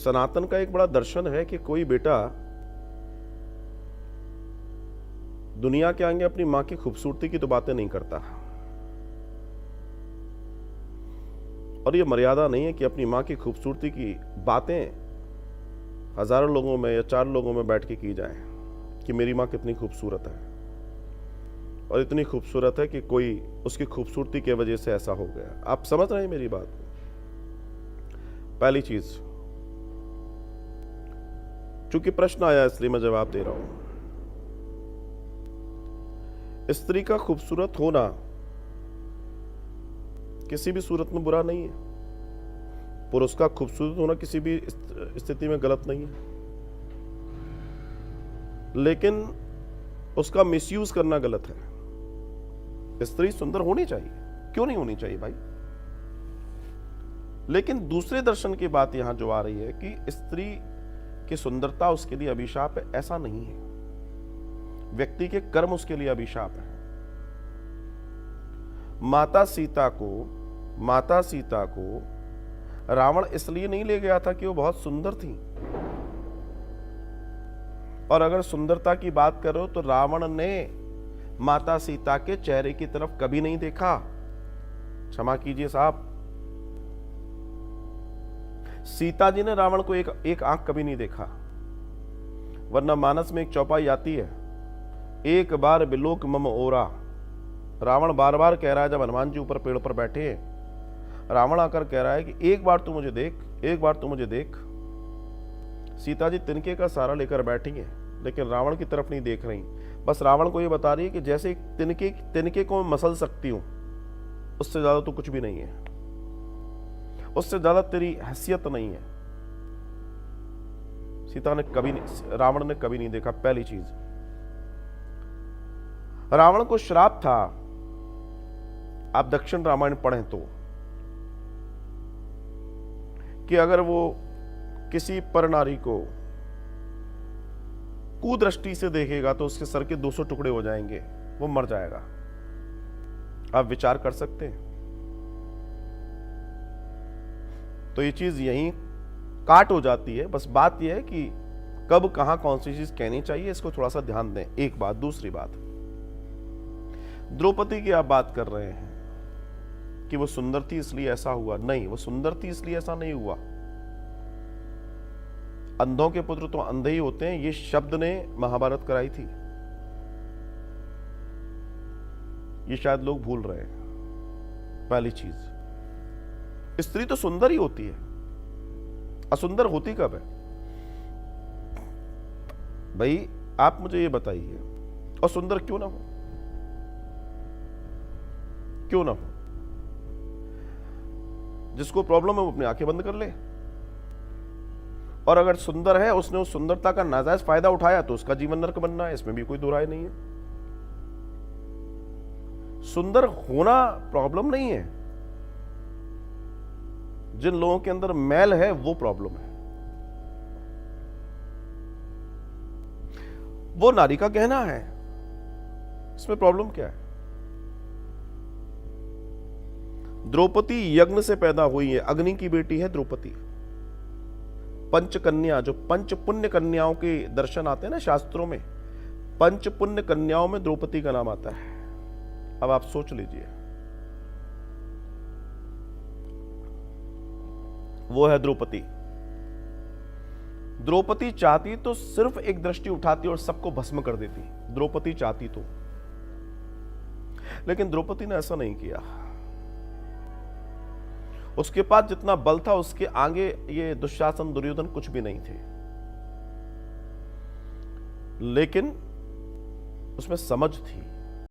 सनातन का एक बड़ा दर्शन है कि कोई बेटा दुनिया के आगे अपनी मां की खूबसूरती की तो बातें नहीं करता, और ये मर्यादा नहीं है कि अपनी मां की खूबसूरती की बातें हजारों लोगों में या 4 लोगों में बैठ के की जाए कि मेरी मां कितनी खूबसूरत है, और इतनी खूबसूरत है कि कोई उसकी खूबसूरती की वजह से ऐसा हो गया। आप समझ रहे हैं मेरी बात? पहली चीज, चूंकि प्रश्न आया इसलिए मैं जवाब दे रहा हूं। स्त्री का खूबसूरत होना किसी भी सूरत में बुरा नहीं है, पुरुष का खूबसूरत होना किसी भी स्थिति में गलत नहीं है, लेकिन उसका मिसयूज करना गलत है। स्त्री सुंदर होनी चाहिए, क्यों नहीं होनी चाहिए भाई? लेकिन दूसरे दर्शन की बात यहां जो आ रही है कि स्त्री की सुंदरता उसके लिए अभिशाप है, ऐसा नहीं है। व्यक्ति के कर्म उसके लिए अभिशाप है। माता सीता को रावण इसलिए नहीं ले गया था कि वो बहुत सुंदर थी, और अगर सुंदरता की बात करो तो रावण ने माता सीता के चेहरे की तरफ कभी नहीं देखा। क्षमा कीजिए साहब, सीता जी ने रावण को एक आंख कभी नहीं देखा, वरना मानस में एक चौपाई आती है, एक बार बिलोक मम ओरा। रावण बार बार कह रहा है, जब हनुमान जी ऊपर पेड़ पर बैठे हैं, रावण आकर कह रहा है कि एक बार तू मुझे देख, एक बार तू मुझे देख। सीता जी तिनके का सहारा लेकर बैठी हैं, लेकिन रावण की तरफ नहीं देख रही, बस रावण को यह बता रही है कि जैसे तिनके को मैं मसल सकती हूं, उससे ज्यादा तू कुछ भी नहीं है, उससे ज्यादा तेरी हैसियत नहीं है। रावण ने कभी नहीं देखा। पहली चीज, रावण को श्राप था, आप दक्षिण रामायण पढ़ें तो, कि अगर वो किसी परनारी को कुदृष्टि से देखेगा तो उसके सर के 200 टुकड़े हो जाएंगे, वो मर जाएगा। आप विचार कर सकते हैं? तो ये चीज यहीं काट हो जाती है। बस बात यह है कि कब कहां कौन सी चीज कहनी चाहिए, इसको थोड़ा सा ध्यान दें। एक बात। दूसरी बात, द्रौपदी की आप बात कर रहे हैं कि वो सुंदर थी इसलिए ऐसा हुआ। नहीं, वो सुंदर थी इसलिए ऐसा नहीं हुआ। अंधों के पुत्र तो अंधे ही होते हैं, ये शब्द ने महाभारत कराई थी, ये शायद लोग भूल रहे हैं। पहली चीज, स्त्री तो सुंदर ही होती है, असुंदर होती कब है भाई? आप मुझे ये बताइए, और सुंदर क्यों ना हो? क्यों ना हो? जिसको प्रॉब्लम है वो अपनी आंखें बंद कर ले, और अगर सुंदर है, उसने उस सुंदरता का नाजायज फायदा उठाया तो उसका जीवन नरक बनना है, इसमें भी कोई दो राय नहीं है। सुंदर होना प्रॉब्लम नहीं है, जिन लोगों के अंदर मैल है वो प्रॉब्लम है। वो नारी का कहना है, इसमें प्रॉब्लम क्या है? द्रौपदी यज्ञ से पैदा हुई है, अग्नि की बेटी है द्रौपदी। पंचकन्या, जो पंच पुण्य कन्याओं के दर्शन आते हैं ना शास्त्रों में, पंच पुण्य कन्याओं में द्रौपदी का नाम आता है। अब आप सोच लीजिए, वो है द्रौपदी। द्रौपदी चाहती तो सिर्फ एक दृष्टि उठाती और सबको भस्म कर देती, द्रौपदी चाहती तो, लेकिन द्रौपदी ने ऐसा नहीं किया। उसके पास जितना बल था उसके आगे ये दुशासन दुर्योधन कुछ भी नहीं थे, लेकिन उसमें समझ थी।